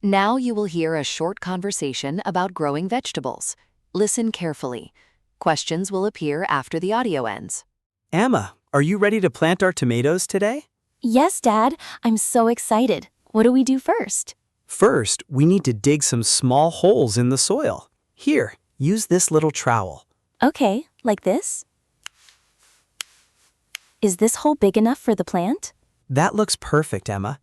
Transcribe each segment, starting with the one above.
Now you will hear a short conversation about growing vegetables. Listen carefully. Questions will appear after the audio ends. Emma, are you ready to plant our tomatoes today? Yes, Dad. I'm so excited. What do we do first? First, we need to dig some small holes in the soil. Here, use this little trowel. Okay, like this? Is this hole big enough for the plant? That looks perfect, Emma.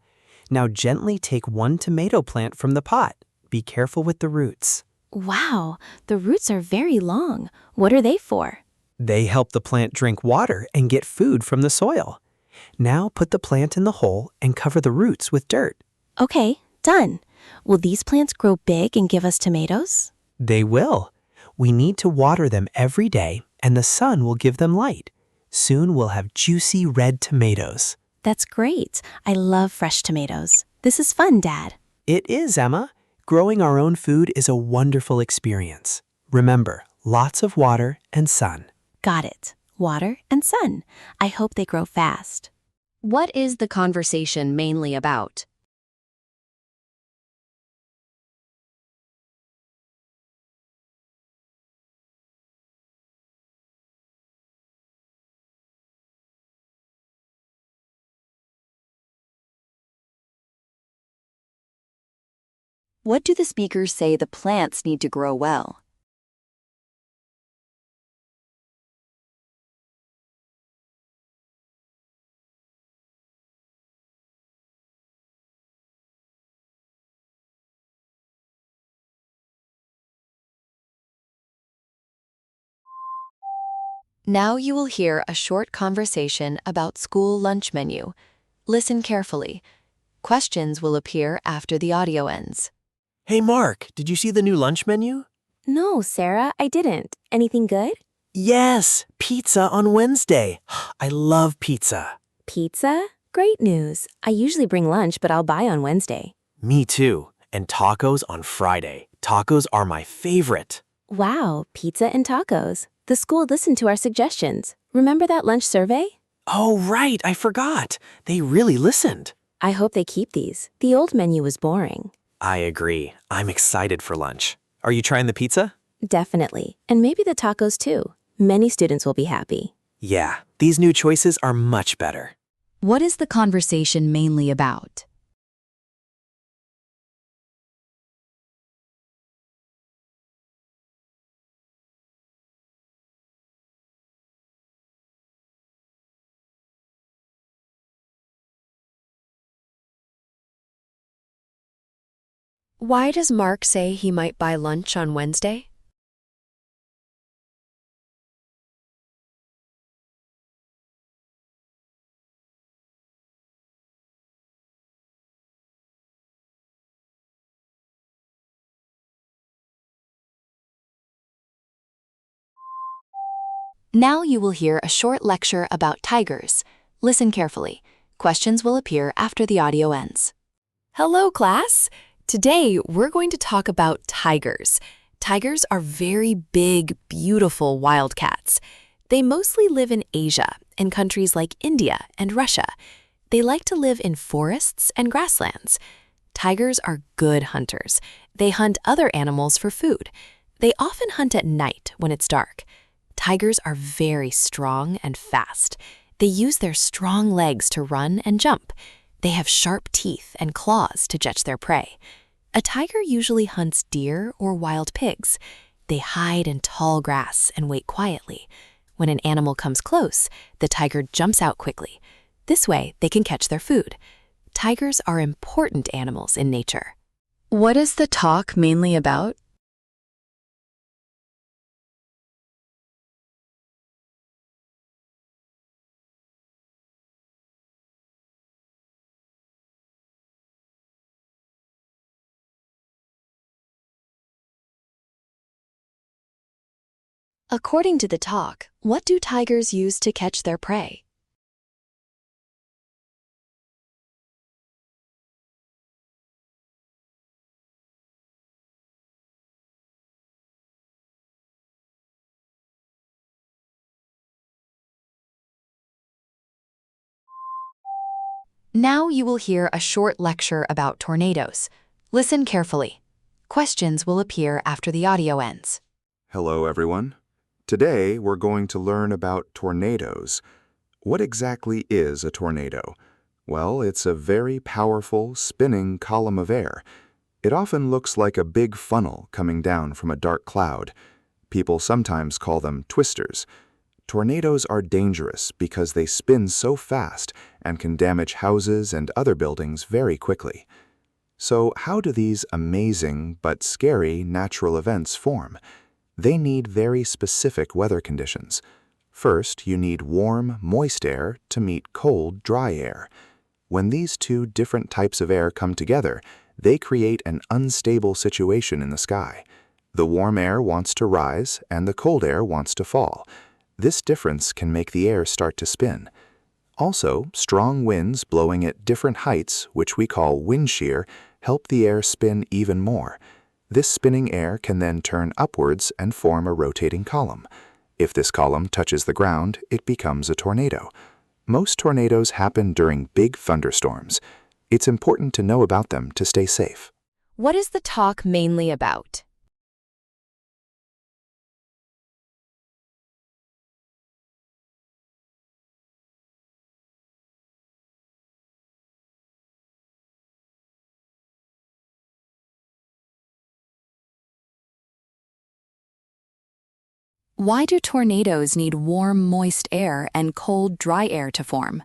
Now gently take one tomato plant from the pot. Be careful with the roots. Wow, the roots are very long. What are they for? They help the plant drink water and get food from the soil. Now put the plant in the hole and cover the roots with dirt. Okay, done. Will these plants grow big and give us tomatoes? They will. We need to water them every day, and the sun will give them light. Soon we'll have juicy red tomatoes. That's great. I love fresh tomatoes. This is fun, Dad. It is, Emma. Growing our own food is a wonderful experience. Remember, lots of water and sun. Got it. Water and sun. I hope they grow fast. What is the conversation mainly about? What do the speakers say the plants need to grow well? Now you will hear a short conversation about school lunch menu. Listen carefully. Questions will appear after the audio ends. Hey Mark, did you see the new lunch menu? No, Sarah, I didn't. Anything good? Yes, pizza on Wednesday. I love pizza. Pizza? Great news. I usually bring lunch, but I'll buy on Wednesday. Me too. And tacos on Friday. Tacos are my favorite. Wow, pizza and tacos. The school listened to our suggestions. Remember that lunch survey? Oh, right, I forgot. They really listened. I hope they keep these. The old menu was boring. I agree. I'm excited for lunch. Are you trying the pizza? Definitely. And maybe the tacos too. Many students will be happy. Yeah, these new choices are much better. What is the conversation mainly about? Why does Mark say he might buy lunch on Wednesday? Now you will hear a short lecture about tigers. Listen carefully. Questions will appear after the audio ends. Hello, class! Today, we're going to talk about tigers. Tigers are very big, beautiful wildcats. They mostly live in Asia, in countries like India and Russia. They like to live in forests and grasslands. Tigers are good hunters. They hunt other animals for food. They often hunt at night when it's dark. Tigers are very strong and fast. They use their strong legs to run and jump. They have sharp teeth and claws to catch their prey. A tiger usually hunts deer or wild pigs. They hide in tall grass and wait quietly. When an animal comes close, the tiger jumps out quickly. This way, they can catch their food. Tigers are important animals in nature. What is the talk mainly about? According to the talk, what do tigers use to catch their prey? Now you will hear a short lecture about tornadoes. Listen carefully. Questions will appear after the audio ends. Hello, everyone. Today, we're going to learn about tornadoes. What exactly is a tornado? Well, it's a very powerful, spinning column of air. It often looks like a big funnel coming down from a dark cloud. People sometimes call them twisters. Tornadoes are dangerous because they spin so fast and can damage houses and other buildings very quickly. So, how do these amazing but scary natural events form? They need very specific weather conditions. First, you need warm, moist air to meet cold, dry air. When these two different types of air come together, they create an unstable situation in the sky. The warm air wants to rise and the cold air wants to fall. This difference can make the air start to spin. Also, strong winds blowing at different heights, which we call wind shear, help the air spin even more. This spinning air can then turn upwards and form a rotating column. If this column touches the ground, it becomes a tornado. Most tornadoes happen during big thunderstorms. It's important to know about them to stay safe. What is the talk mainly about? Why do tornadoes need warm, moist air and cold, dry air to form?